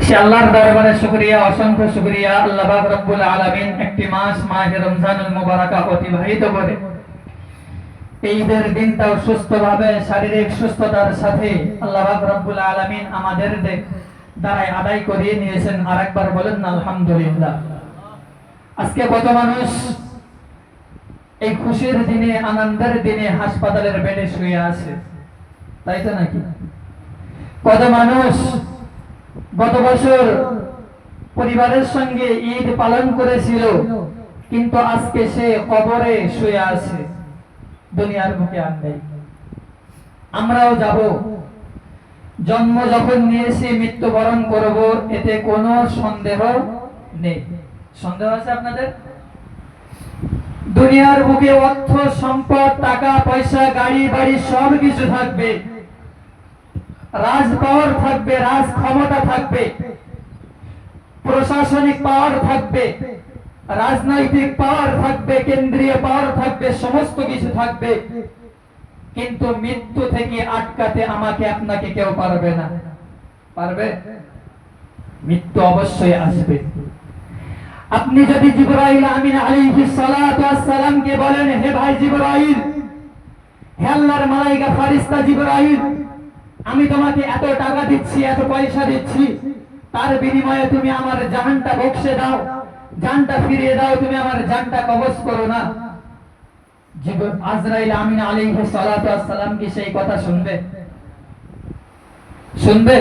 সে আল্লাহর দরবারে শুকরিয়া, অসংখ্য শুকরিয়া। আল্লাহ পাক রব্বুল আলামিন একটি মাস মাহে রমজানুল মুবারাকা অতিবাহিত করে ঈদের দিনটাও সুস্থভাবে শারীরিক সুস্থতার সাথে আল্লাহ পাক রব্বুল আলামিন আমাদের দ্বারাই আদায় করিয়ে নিয়েছেন। আরেকবার বলেন না আলহামদুলিল্লাহ। আজকে কত মানুষ এই খুশির দিনে, আনন্দের দিনে হাসপাতালের বেডে শুয়ে আছে, তাই তো নাকি? কত মানুষ গত বছর পরিবারের সঙ্গে ঈদ পালন করেছিল, কিন্তু আজকে সে কবরে শুয়ে আছে, দুনিয়ার বুকে আর নেই। আমরাও যাব, জন্ম যখন নিয়েছি মৃত্যুবরণ করব, এতে কোনো সন্দেহ নেই। সন্দেহ আছে আপনাদের? দুনিয়ার বুকে অর্থ সম্পদ, টাকা পয়সা, গাড়ি বাড়ি সব কিছু থাকবে, রাজ পাওয়ার থাকবে, রাজ ক্ষমতা থাকবে, প্রশাসনিক পাওয়ার থাকবে, রাজনৈতিক পাওয়ার থাকবে, কেন্দ্রীয় পাওয়ার থাকবে, সমস্ত কিছু থাকবে, কিন্তু মৃত্যু থেকে আটকাতে আমাকে আপনাকে কেউ পারবে না। পারবে? মৃত্যু অবশ্যই আসবে। আপনি যদি জিবরাইল আমিন আলাইহিস সালাতু ওয়াস সালামকে বলেন, হে ভাই জিবরাইল, হে আল্লাহর মালায়েকা ফেরেশতা জিবরাইল, আমি তোমাকে এত টাকা দিচ্ছি, এত পয়সা দিচ্ছি, তার বিনিময়ে তুমি আমার জানটা বকশে দাও, জানটা ফিরিয়ে দাও, তুমি আমার জানটা কবজ করো না। আজরাইল আমিন আলাইহিস সালাতু ওয়াস সালাম কি সেই কথা শুনবে? শুনবে?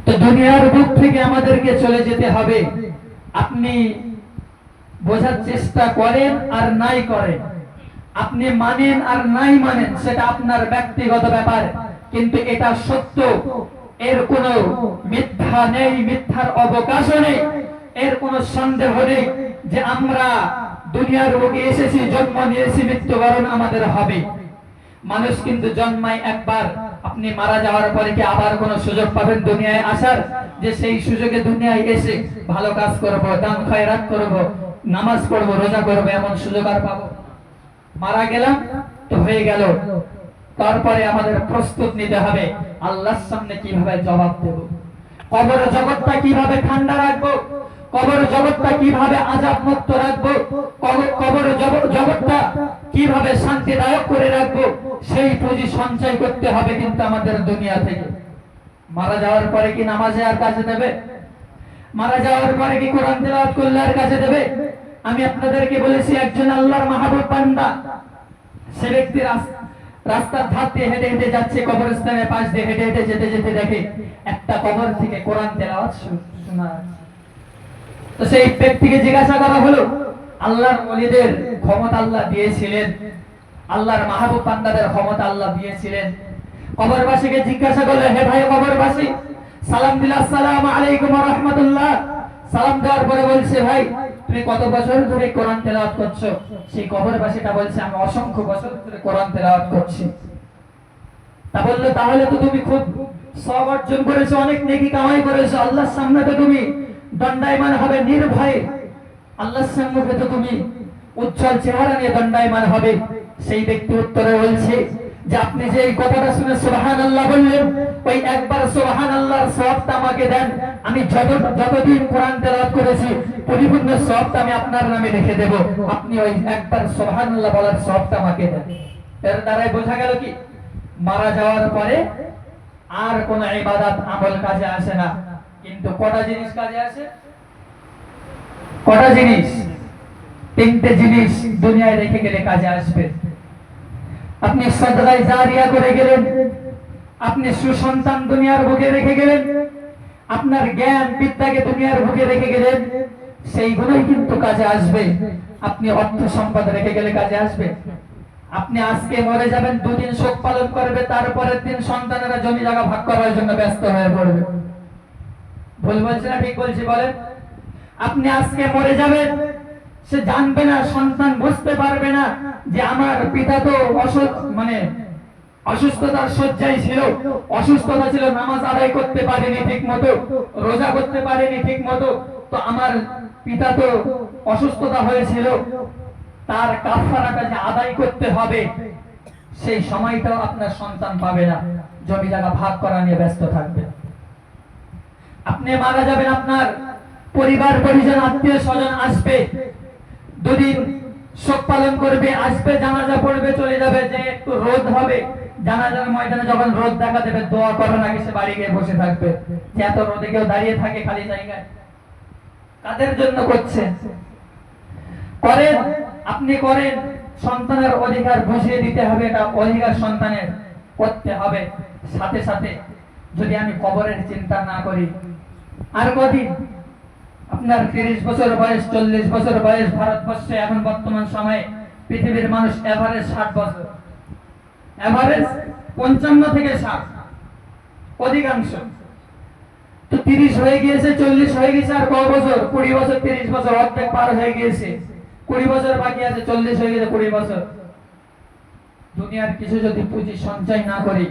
তো দুনিয়ার বুক থেকে আমাদেরকে চলে যেতে হবে। আপনি বোঝার চেষ্টা করেন আর নাই করেন, আপনি মানেন আর নাই মানেন, সেটা আপনার ব্যক্তিগত ব্যাপার, কিন্তু এটা সত্য, এর কোনো মিথ্যা নেই, মিথ্যার অবকাশও নেই, এর কোনো সন্দেহ নেই যে আমরা দুনিয়ার বুকে এসেছি, জন্ম নিয়েছি, মৃত্যুবরণ আমাদের হবে। মানুষ কিন্তু জন্মায় একবার, আপনি মারা যাওয়ার পরে কি আবার কোনো সুযোগ পাবেন দুনিয়ায় আসার, যে সেই সুযোগে দুনিয়ায় এসে ভালো কাজ করব, দান খয়রাত করব, নামাজ পড়বো, রোজা করবো, এমন সুযোগ আর পাবো? মারা গেলাম তো হয়ে গেল। তারপরে আমাদের প্রস্তুত নিতে হবে আল্লাহর সামনে কিভাবে জবাব দেব, কবর জগৎটা কিভাবে ঠান্ডা রাখবো, কবর জগৎটা কিভাবে আযাব মুক্ত রাখবো, কবর জগৎটা কিভাবে শান্তিদায়ক করে রাখবো, সেই পুঁজি সঞ্চয় করতে হবে কিন্তু আমাদের দুনিয়া থেকে। মারা যাওয়ার পরে কি নামাজে আর কাজে দেবে? মারা যাওয়ার পরে কি কোরআন তেলাওয়াত করলে আর কাজে দেবে? আমি আপনাদেরকে বলেছি, একজন আল্লাহর মাহবুব বান্দা, সে ব্যক্তি রাস্তার ধার দিয়ে হেঁটে হেঁটে যাচ্ছে, কবরস্থানের পাশ দিয়ে হেঁটে হেঁটে যেতে যেতে দেখে একটা কবর থেকে কোরআন তেলাওয়াত শোনা যাচ্ছে। তো সেই ব্যক্তিকে জিজ্ঞাসা করা হলো, আল্লাহর ওলিদের ক্ষমতা আল্লাহ দিয়েছিলেন, আল্লাহর মাহবুব বান্দাদের ক্ষমতা আল্লাহ দিয়েছিলেন। কবরবাসীকে জিজ্ঞাসা করলে, হে ভাই কবরবাসী, সালাম দিল, আসসালামু আলাইকুম ওয়া রাহমাতুল্লাহ। সালাম দেওয়ার পরে বলছে, ভাই তুমি কত বছর ধরে কোরআন তেলাওয়াত করছো? সেই কবরবাসীটা বলছে, আমি অসংখ্য বছর ধরে কোরআন তেলাওয়াত করছি। তা বললো, তাহলে তো তুমি খুব সওয়াব অর্জন করেছো, অনেক নেকি কামাই করেছো, আল্লাহর সামনে তো তুমি দণ্ডায়মান হবে নির্ভয়ে, আল্লাহর সম্মুখে তো তুমি উজ্জ্বল চেহারা নিয়ে দণ্ডায়মান হবে। সেই ব্যক্তি উত্তরে বলছে যে, আপনি যে এই কথাটা শুনে সুবহানাল্লাহ বললেন, ওই একবার সুবহানাল্লাহর সওয়াবটা আমাকে দেন, আমি যতদিন কোরআন তেলাওয়াত করেছি পরিপূর্ণ সওয়াবটা আমি আপনার নামে রেখে দেব, আপনি ওই একবার সুবহানাল্লাহ বলার সওয়াবটা আমাকে দেন। এর দ্বারাই বোঝা গেল কি, মারা যাওয়ার পরে আর কোনো ইবাদত আমল কাজে আসে না, কিন্তু কটা জিনিস কাজে আসে? কটা জিনিস? তিনটে জিনিস দুনিয়ায় রেখে গেলে কাজে আসবে। আপনি সাদকায়ে জারিয়া করে গেলেন, আপনি সুসন্তান দুনিয়ার বুকে রেখে গেলেন, আপনার জ্ঞান বিদ্যাকে দুনিয়ার বুকে রেখে গেলেন, সেইগুলোই কিন্তু কাজে আসবে। আপনি অর্থ সম্পদ রেখে গেলে কাজে আসবে? আপনি আজকে মরে যাবেন, দুদিন শোক পালন করবে, তারপরের দিন সন্তানেরা জমি জায়গা ভাগ করার জন্য ব্যস্ত হয়ে পড়বে। ভুল বলছি না ঠিক বলছি বলেন? আপনি আজকে মরে যাবেন, সে জানবে না, সন্তান বুঝতে পারবে না যে আমার পিতা তো অসুস্থতার শয্যায় ছিল, অসুস্থতা ছিল, নামাজ আদায় করতে পারেনি ঠিক মতো, রোজা করতে পারেনি ঠিক মতো, তো আমার পিতা তো অসুস্থতা হয়েছিল, তার কাফারাটা যে আদায় করতে হবে, সেই সময়টাও আপনার সন্তান পাবে না, জমি জায়গা ভাগ করা নিয়ে ব্যস্ত থাকবে। আপনি মারা যাবেন, আপনার পরিবার পরিজন আত্মীয় স্বজন আসবে, দুদিন শোক পালন করবে, আসবে, জানাজা পড়বে, চলে যাবে। যে একটু রোদ হবে জানাজার ময়দানে, যখন রোদ দেখা দেবে দোয়া করার আগে সে বাড়ি গিয়ে বসে থাকবে। যে এত রোদে কেউ দাঁড়িয়ে থাকে খালি জায়গায়, কাদের জন্য করছে? করেন, আপনি করেন। সন্তানের অধিকার বুঝিয়ে দিতে হবে, এটা অধিকার সন্তানের করতে হবে। সাথে সাথে যদি আমি কবরের চিন্তা না করি, আর কদিন আপনার 30 বছর বয়স, 40 বছর বয়স, ভারতবর্ষে এখন বর্তমান সময়ে পৃথিবীর মানুষ এভারেজ 60 বছর, এভারেজ 55 থেকে 60, অধিকাংশ তো 30 হয়ে গিয়েছে, 40 হয়ে গেছে, আর কয় বছর? 20 বছর, 30 বছর, অর্ধেক পার হয়ে গিয়েছে, 20 বছর বাকি আছে, 40 হয়ে গেছে, 20 বছর। দুনিয়ার কিছু যদি পুঁজি সঞ্চয় না করি,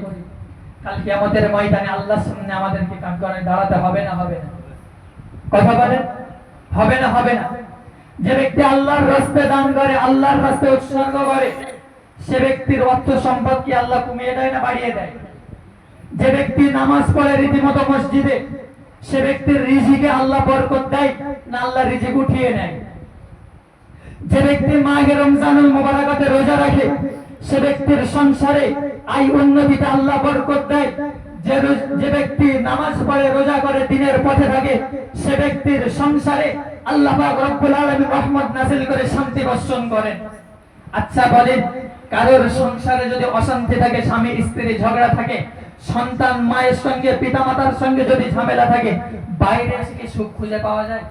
কাল কিয়ামতের ময়দানে আল্লাহর সামনে আমাদেরকে কাঠগড়ায় দাঁড়াতে হবে না? হবে না? কথা বলেন, হবে না? হবে না? যে ব্যক্তি আল্লাহর রাস্তায় দান করে, আল্লাহর রাস্তায় উৎসর্গ করে, সে ব্যক্তির অর্থ সম্পদ কি আল্লাহ কমিয়ে দেয় না বাড়িয়ে দেয়? যে ব্যক্তি নামাজ পড়ে রীতিমতো মসজিদে, সে ব্যক্তির রিজিকে আল্লাহ বরকত দেয় না আল্লাহ রিজিক উঠিয়ে নেয়? যে ব্যক্তি মাহে রমজানুল মুবারাকাতে রোজা রাখে, সে ব্যক্তির সংসারে আয় উন্নতিতে আল্লাহ বরকত দেয়। যে ব্যক্তি নামাজ পড়ে, রোজা করে, দিনের পথে থাকে, সে ব্যক্তির সংসারে আল্লাহ পাক রব্বুল আলামিন রহমত নাযিল করে শান্তি বর্ষণ করেন। আচ্ছা বলেন, কারোর সংসারে যদি অশান্তি থাকে, স্বামী স্ত্রী ঝগড়া থাকে, সন্তান মায়ের সঙ্গে, পিতামাতার সঙ্গে যদি ঝামেলা থাকে, বাইরে এসে কি সুখ খুঁজে পাওয়া যায়?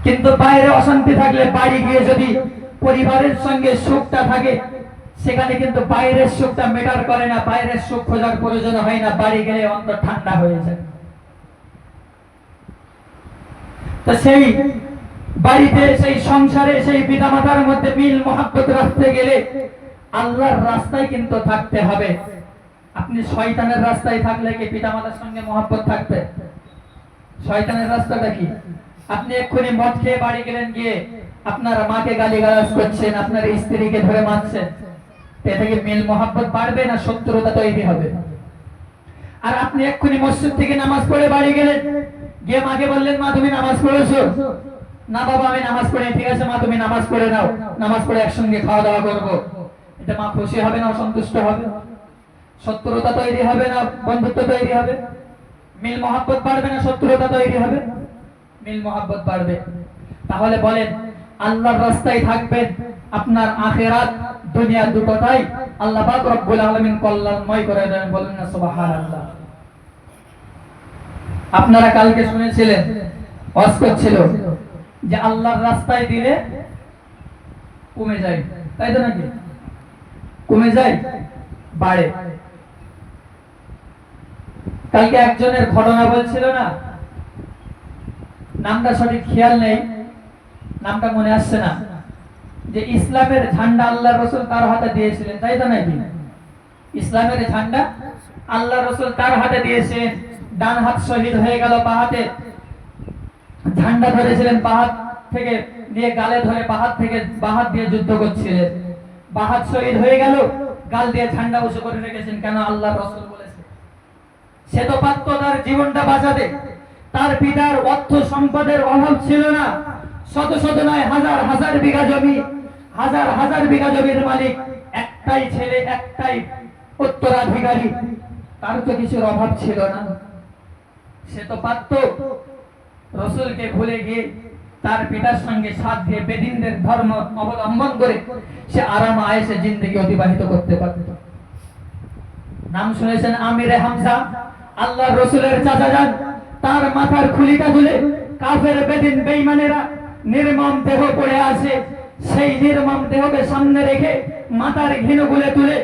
কিন্তু বাইরে অশান্তি থাকলে বাড়ি গিয়ে যদি পরিবারের সঙ্গে সুখটা থাকে, সেখানে কিন্তু বাইরের সুখটা মেটার করে না, বাইরের সুখ খোঁজার প্রয়োজন হয় না, বাড়ি গেলে অন্তর ঠান্ডা হয়ে যায়। তো সেই বাড়িতে, সেই সংসারে, সেই পিতামাতার মধ্যে মিল মহব্বত রাখতে গেলে আল্লাহর রাস্তায় কিন্তু থাকতে হবে। আপনি শয়তানের রাস্তায় থাকলে কি পিতামাতার সঙ্গে মহব্বত থাকবে? শয়তানের রাস্তাটা কি? আপনি এক্ষুনি মদ খেয়ে বাড়ি গেলেন, গিয়ে আপনার মাকে গালিগালাজ করছেন, আপনার স্ত্রীকে ধরে মারছেন, এতে কি মিল মহব্বত বাড়বে না শত্রুতা তৈরি হবে? আর আপনি এক্ষুনি মসজিদ থেকে নামাজ পড়ে বাড়ি গেলেন, গিয়ে মাকে বললেন, মা তুমি নামাজ পড়েছো? না বাবা আমি নামাজ পড়ি। ঠিক আছে মা, তুমি নামাজ পড়ে নাও, নামাজ পড়ে একসঙ্গে খাওয়া দাওয়া করবো। এটা মা খুশি হবে না অসন্তুষ্ট হবে? শত্রুতা তৈরি হবে না বন্ধুত্ব তৈরি হবে? মিল মহব্বত বাড়বে না শত্রুতা তৈরি হবে? মিল মহব্বত বাড়বে। তাহলে বলেন, আল্লাহর রাস্তায় থাকবেন, আপনার আখিরাত দুনিয়া দুটোটাই আল্লাহ পাক রব্বুল আলামিন কল্যাণময় করে দেন। বলেন না সুবহানাল্লাহ। আপনারা কালকে শুনেছিলেন, ওয়াজ করছিল যে আল্লাহর রাস্তায় দিলে কমে যায়, তাই তো নাকি? কমে যায়, বাড়ে। কালকে একজনের ঘটনা বলছিল না, নামটা সঠিক খেয়াল নেই, নামটা মনে আসছে না, যে ইসলামের ঝান্ডা আল্লাহ রসুল তার হাতে দিয়েছিলেন, তাই তো নাকি? ইসলামের ঝান্ডা আল্লাহ রসুল তার হাতে দিয়েছেন, ডান হাত শহীদ হয়ে গেল, বাঁ হাতে ঝান্ডা ধরেছিলেন, বাঁ হাত থেকে দিয়ে গালে ধরে বাঁ হাত দিয়ে যুদ্ধ করছিলেন, বাঁ হাত শহীদ হয়ে গেল, গাল দিয়ে ঝান্ডা উঁচু করে রেখেছেন। কেন? আল্লাহ রসুল বলেছে। সে তো পারত তার জীবনটা বাঁচাতে, তার পিতার অর্থ সম্পদের অভাব ছিল না, শত শত নয় হাজার হাজার বিঘা জমি, হাজার হাজার বিঘা জমির মালিক, একটাই ছেলে, একটাই উত্তরাধিকারী, তার তো কিছুর অভাব ছিল না। সে তো পারত রসুলকে ভুলে গিয়ে তার পিতার সঙ্গে সাথ দিয়ে বেদিনদের ধর্ম অবলম্বন করে সে আরাম আয়েশে জিন্দেগি অতিবাহিত করতে পারত। নাম শুনেছেন আমিরে হামজা, আল্লাহ রসুলের চাচা যান, তার মাথার খুলিটা তুলে কাফের বেদিন বেঈমানেরা নির্মম দেহ পড়ে আছে, সেই নির্মম দেহকে সামনে রেখে মাথার ঘিনুগুলো তুলে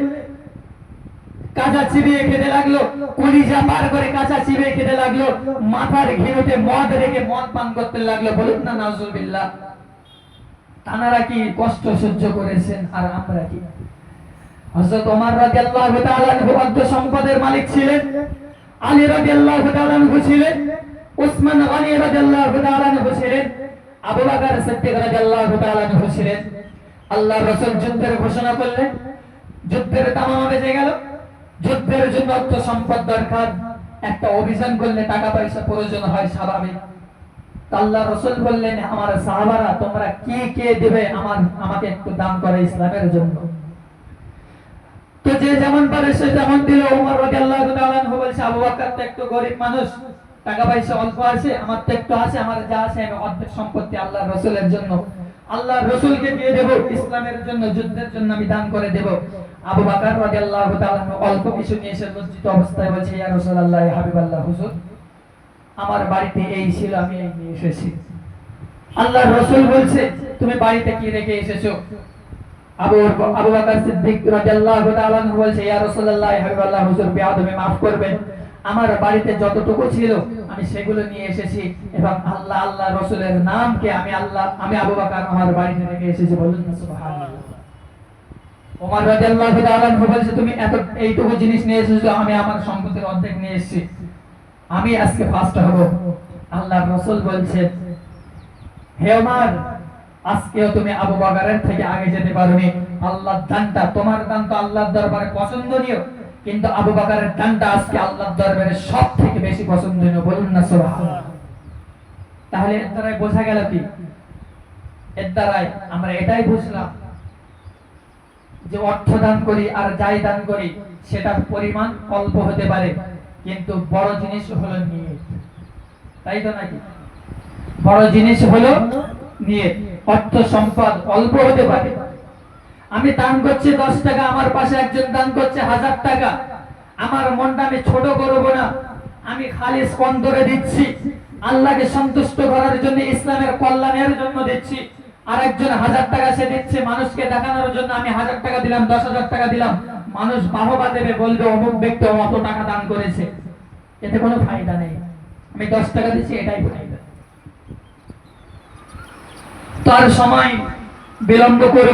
কাঁচা চিবিয়ে খেতে লাগলো, কলিজা পার করে কাঁচা চিবিয়ে খেতে লাগলো, মাথার ঘিনুতে মদ রেখে মদ পান করতে লাগলো। বলুন না নাউজুবিল্লাহ। তানারা কি কষ্ট সহ্য করেছেন, আর আমরা কি? হযরত ওমর রাদিয়াল্লাহু তাআলা অর্থ সম্পদের মালিক ছিলেন, আলী রাদিয়াল্লাহু তাআলা ছিলেন, উসমান গনি রাদিয়াল্লাহু তাআলা ছিলেন, আবু বকর সিদ্দিক রাদিয়াল্লাহু তাআলা ছিলেন। আল্লাহর রাসূল যুদ্ধের ঘোষণা করলেন, যুদ্ধের তামামা বেজে গেল, যুদ্ধের জন্য অর্থ সম্পদ দরকার। একটা অভিযান করলে টাকা পয়সা প্রয়োজন হয় স্বাভাবিক। আল্লাহ রাসূল বললেন, আমার সাহাবারা তোমরা কে দেবে আমাকে একটু দান করে ইসলামের জন্য। তো যে যেমন পারে সে তেমন দিল। ওমর রাদিয়াল্লাহু তাআলা আনহু বলছে, আবু বকর তো একটু গরিব মানুষ, টাকা পয়সা অল্প আছে, আমার তো একটু আছে, আমার যা আছে আমি অর্ধেক সম্পত্তি আল্লাহর রাসূলের জন্য, আল্লাহর রাসূলকে দিয়ে দেব, ইসলামের জন্য যুদ্ধের জন্য আমি দান করে দেব। আবু বকর রাদিয়াল্লাহু তাআলা আনহু অল্প কিছু নিয়ে এসে লজ্জিত অবস্থায় বলছে, ইয়া রাসূলুল্লাহ, ইয়া হাবিবাল্লাহ, হুজুর আমার বাড়িতে এই ছিল, আমি এই নিয়ে এসেছি। আল্লাহর রাসূল বলছে, তুমি বাড়িতে কি রেখে এসেছো? আবু বকর সিদ্দিক রাদিয়াল্লাহু তাআলা আনহু বলছে, ইয়া রাসূলুল্লাহ, ইয়া হাবিবাল্লাহ, হুজুর বেয়াদবি maaf করবেন, আমার বাড়িতে যতটুকু ছিল আমি সেগুলো নিয়ে এসেছি, এবং আল্লাহ রাসূলের নামকে আমি আবু বকর আমার বাড়িতে রেখে এসেছি। বলুন না সুবহানাল্লাহ। ওমর রাদিয়াল্লাহু তাআলা আনহু বলছে, তুমি এইটুকু জিনিস নিয়ে এসেছো, আমি আমার সম্পত্তির অর্ধেক নিয়ে এসেছি, আমি আজকে ফার্স্ট হব। আল্লাহর রাসূল বলছেন, হে ওমর, আজকেও তুমি আবু বকরের থেকে আগে যেতে পারোনি। আল্লাহর দানটা, তোমার দান তো আল্লাহর দরবারে পছন্দনীয়, কিন্তু আবু বকরের দানটা আজকে আল্লাহর দরবারে সবথেকে বেশি পছন্দনীয়। বলুন না সুবহানাল্লাহ। তাহলে এর দ্বারাই বোঝা গেল কি? এর দ্বারাই আমরা এটাই বুঝলাম যে অর্থ দান করি আর যাই দান করি সেটার পরিমাণ অল্প হতে পারে, কিন্তু বড় জিনিস হলো নিয়ত। তাই তো নাকি? বড় জিনিস হলো নিয়ত। অর্থ সম্পদ অল্প হতে পারে, আমি দান করছি 10 টাকা, আমার পাশে একজন দান করছে 1000 টাকা, আমার মনটা আমি ছোট করব না, আমি খালিস অন্তরে দিচ্ছি, আল্লাহকে সন্তুষ্ট করার জন্য, ইসলামের কল্যাণের জন্য দিচ্ছি। আর একজন 1000 টাকা সে দিচ্ছে মানুষকে দেখানোর জন্য, আমি 1000 টাকা দিলাম, 10,000 টাকা দিলাম, মানুষ বাহবা দেবে, বলবে অমুক ব্যক্তি অত টাকা দান করেছে, এতে কোনো ফায়দা নেই। আমি 10 টাকা দিচ্ছি, এটাই ফায়দা। তার সময় বিলম্ব করব